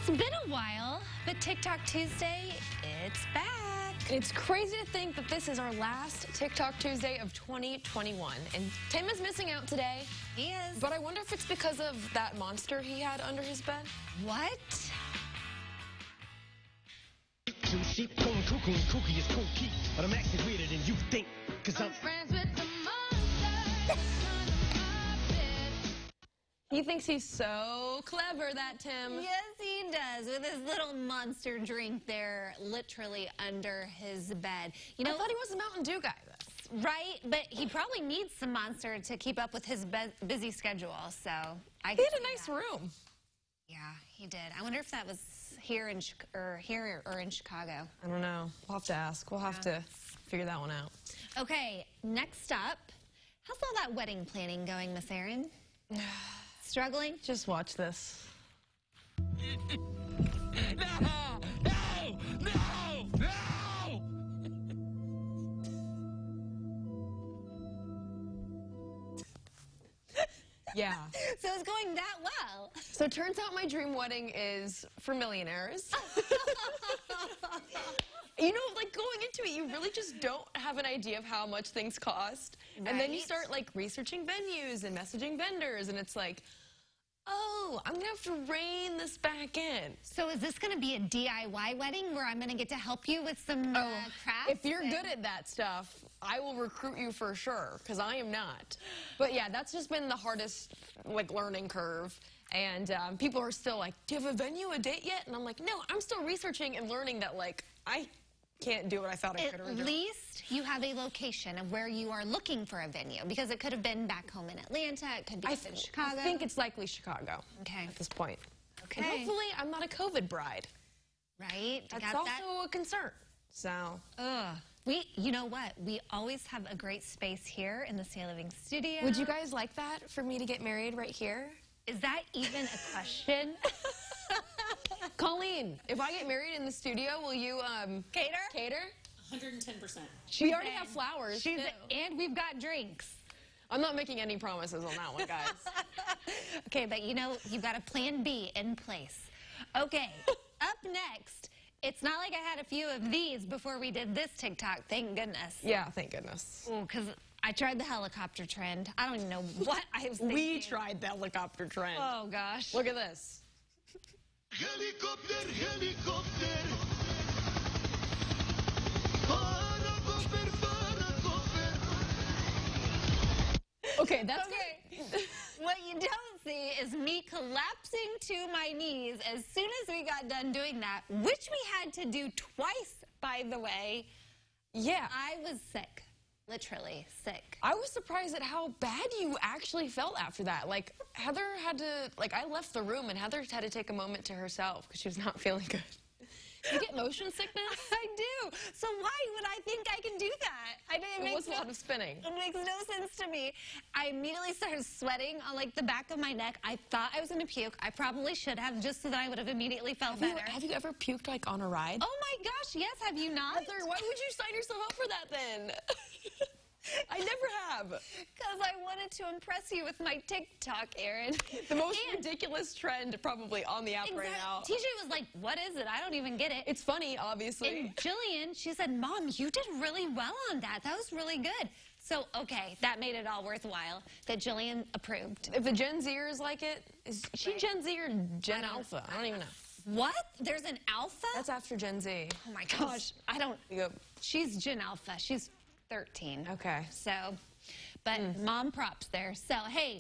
It's been a while, but TikTok Tuesday, it's back. It's crazy to think that this is our last TikTok Tuesday of 2021. And Tim is missing out today. He is. But I wonder if it's because of that monster he had under his bed. What? Two sheep going cuckoo and kooky is kooky, but I'm acting weirder than you think, cause I'm friends with the monster. He thinks he's so clever, that Tim. Yes, he does, with his little monster drink there, literally under his bed. You know, I thought he was a Mountain Dew guy, though. Right, but he probably needs some monster to keep up with his busy schedule, so I He had a nice room. Yeah, he did. I wonder if that was here in Chicago. I don't know. We'll have to ask. We'll have to figure that one out. Okay, next up, how's all that wedding planning going, Miss Erin? Struggling? Just watch this. No! No! No! No! Yeah. So it's going that well. So it turns out my dream wedding is for millionaires. You know, like going into it, you really just don't have an idea of how much things cost. Right. And then you start like researching venues and messaging vendors, and it's like, oh, I'm gonna have to rein this back in. So is this gonna be a DIY wedding where I'm gonna get to help you with some crafts? If you're good at that stuff, I will recruit you for sure, because I am not. But yeah, that's just been the hardest like learning curve. And people are still like, do you have a venue, a date yet? And I'm like, no, I'm still researching and learning that like I can't do what I thought I could. At least you have a location of where you are looking for a venue, because it could have been back home in Atlanta, it could be in Chicago. I think it's likely Chicago. Okay. At this point. Okay. And hopefully I'm not a COVID bride. Right. That's also a concern. So. You know what? We always have a great space here in the Stay Living studio. Would you guys like that for me to get married right here? Is that even a question? Colleen, if I get married in the studio, will you cater? 110%. We already have flowers. And we've got drinks. I'm not making any promises on that one, guys. Okay, but you know, you've got a plan B in place. Okay, up next, it's not like I had a few of these before we did this TikTok, thank goodness. Yeah, thank goodness. Oh, because I tried the helicopter trend. I don't even know what I was thinking. We tried the helicopter trend. Oh, gosh. Look at this. Helicopter, helicopter. Okay, that's okay. What you don't see is me collapsing to my knees as soon as we got done doing that, which we had to do twice, by the way. Yeah. I was sick. Literally sick. I was surprised at how bad you actually felt after that. Like, Heather had to, like, I left the room and Heather had to take a moment to herself because she was not feeling good. You get motion sickness? I do. So why would I think I can do that? It was a lot of spinning. It makes no sense to me. I immediately started sweating on like the back of my neck. I thought I was going to puke. I probably should have, just so that I would have immediately felt better. Have you ever puked like on a ride? Oh my gosh, yes. Have you not? Heather, why would you sign yourself up for that then? I never have. Because I wanted to impress you with my TikTok, Erin. The most ridiculous trend probably on the app right now. TJ was like, what is it? I don't even get it. It's funny, obviously. And Jillian, she said, Mom, you did really well on that. That was really good. So, okay, that made it all worthwhile that Jillian approved. If the Gen Zers like it, is she Gen Z or Gen Alpha? I don't even know. What? There's an Alpha? That's after Gen Z. Oh my gosh. I don't. She's Gen Alpha. She's 13. Okay. So, but mom props there. So, hey,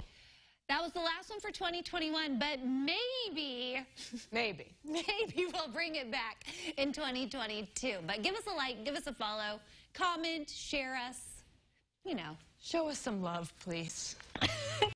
that was the last one for 2021, but maybe we'll bring it back in 2022. But give us a like, give us a follow, comment, share us, you know. Show us some love, please.